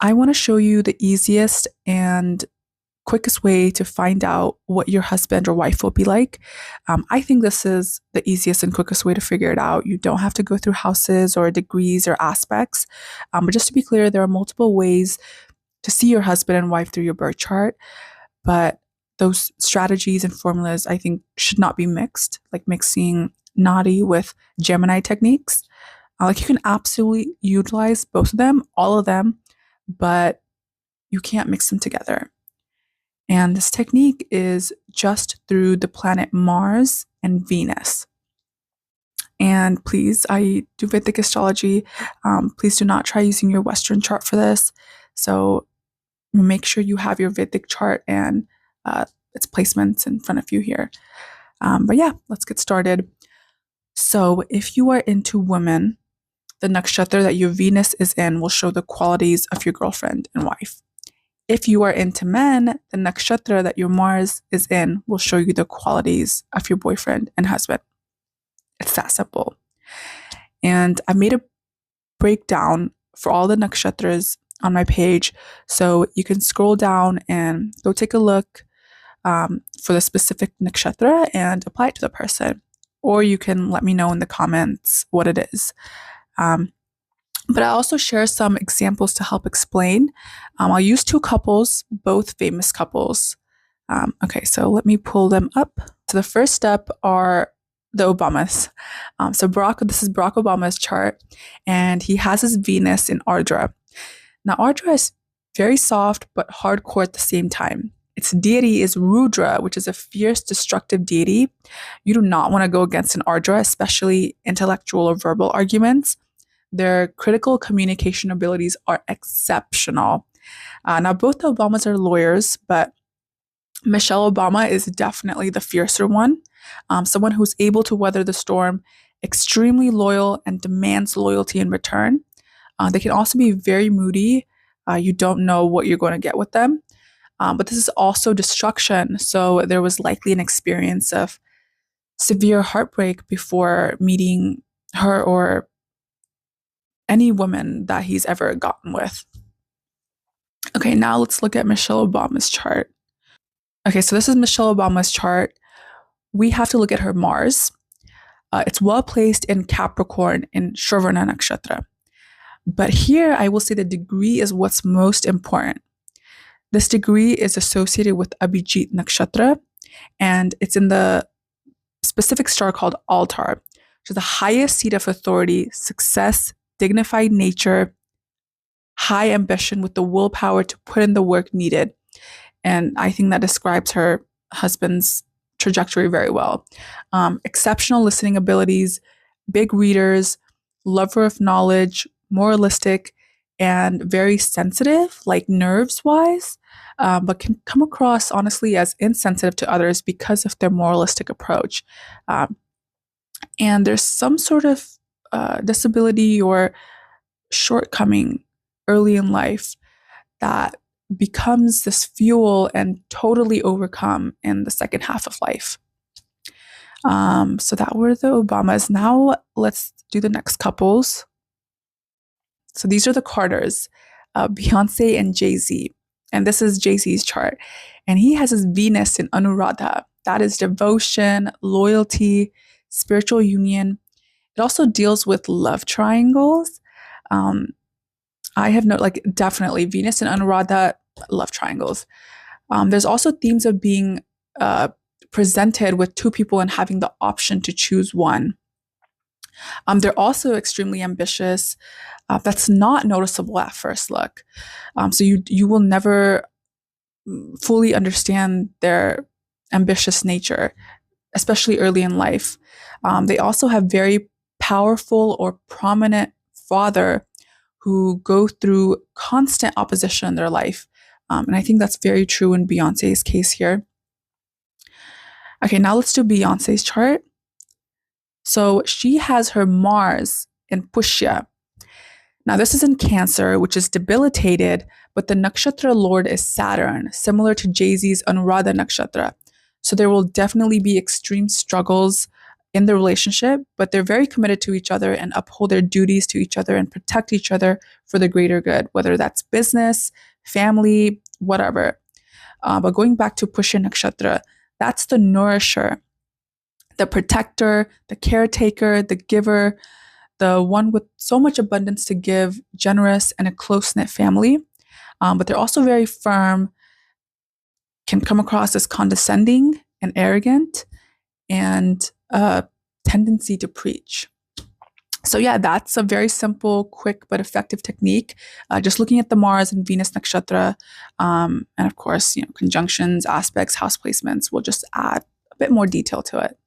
I want to show you the easiest and quickest way to find out what your husband or wife will be like. I think this is the easiest and quickest way to figure it out. You don't have to go through houses or degrees or aspects. But just to be clear, there are multiple ways to see your husband and wife through your birth chart. But those strategies and formulas, I think, should not be mixed, like mixing Nadi with Gemini techniques. Like you can absolutely utilize both of them, all of them, but you can't mix them together. And this technique is just through the planet Mars and Venus. And please, I do Vedic astrology. Please do not try using your Western chart for this. So make sure you have your Vedic chart and its placements in front of you here. But yeah, let's get started. So if you are into women, the nakshatra that your Venus is in will show the qualities of your girlfriend and wife. If you are into men, the nakshatra that your Mars is in will show you the qualities of your boyfriend and husband. It's that simple. And I made a breakdown for all the nakshatras on my page, so you can scroll down and go take a look for the specific nakshatra and apply it to the person. Or you can let me know in the comments what it is. But I also share some examples to help explain. I'll use two couples, both famous couples. Okay, so let me pull them up. So the first step are the Obamas. This is Barack Obama's chart, and he has his Venus in Ardra. Now, Ardra is very soft but hardcore at the same time. Its deity is Rudra, which is a fierce, destructive deity. You do not want to go against an Ardra, especially intellectual or verbal arguments. Their critical communication abilities are exceptional. Now, both the Obamas are lawyers, but Michelle Obama is definitely the fiercer one. Someone who's able to weather the storm, extremely loyal, and demands loyalty in return. They can also be very moody. You don't know what you're going to get with them. But this is also destruction. So there was likely an experience of severe heartbreak before meeting her or any woman that he's ever gotten with. Okay, now let's look at Michelle Obama's chart. Okay, so this is Michelle Obama's chart. We have to look at her Mars. It's well placed in Capricorn in Shravana Nakshatra. But here I will say the degree is what's most important. This degree is associated with Abhijit Nakshatra, and it's in the specific star called Altar, which is the highest seat of authority, success, dignified nature, high ambition with the willpower to put in the work needed. And I think that describes her husband's trajectory very well. Exceptional listening abilities, big readers, lover of knowledge, moralistic, and very sensitive, like nerves-wise, but can come across, honestly, as insensitive to others because of their moralistic approach. And there's some sort of disability or shortcoming early in life that becomes this fuel and totally overcome in the second half of life. So that were the Obamas. Now let's do the next couples. So these are the Carters, Beyonce and Jay-Z. And this is Jay-Z's chart. And he has his Venus in Anuradha. That is devotion, loyalty, spiritual union. It also deals with love triangles. I have definitely Venus and Anuradha, love triangles. There's also themes of being presented with two people and having the option to choose one. They're also extremely ambitious. That's not noticeable at first look. So you will never fully understand their ambitious nature, especially early in life. They also have very powerful or prominent father who go through constant opposition in their life. And I think that's very true in Beyonce's case here. Okay, now let's do Beyonce's chart. So she has her Mars in Pushya. Now this is in Cancer, which is debilitated, but the nakshatra lord is Saturn, similar to Jay-Z's Anuradha nakshatra. So there will definitely be extreme struggles in the relationship, but they're very committed to each other and uphold their duties to each other and protect each other for the greater good, whether that's business, family, whatever. But going back to Pushya Nakshatra, that's the nourisher, the protector, the caretaker, the giver, the one with so much abundance to give, generous, and a close knit family. But they're also very firm, can come across as condescending and arrogant, and a tendency to preach. So yeah, that's a very simple, quick, but effective technique. Just looking at the Mars and Venus nakshatra, and of course, conjunctions, aspects, house placements will just add a bit more detail to it.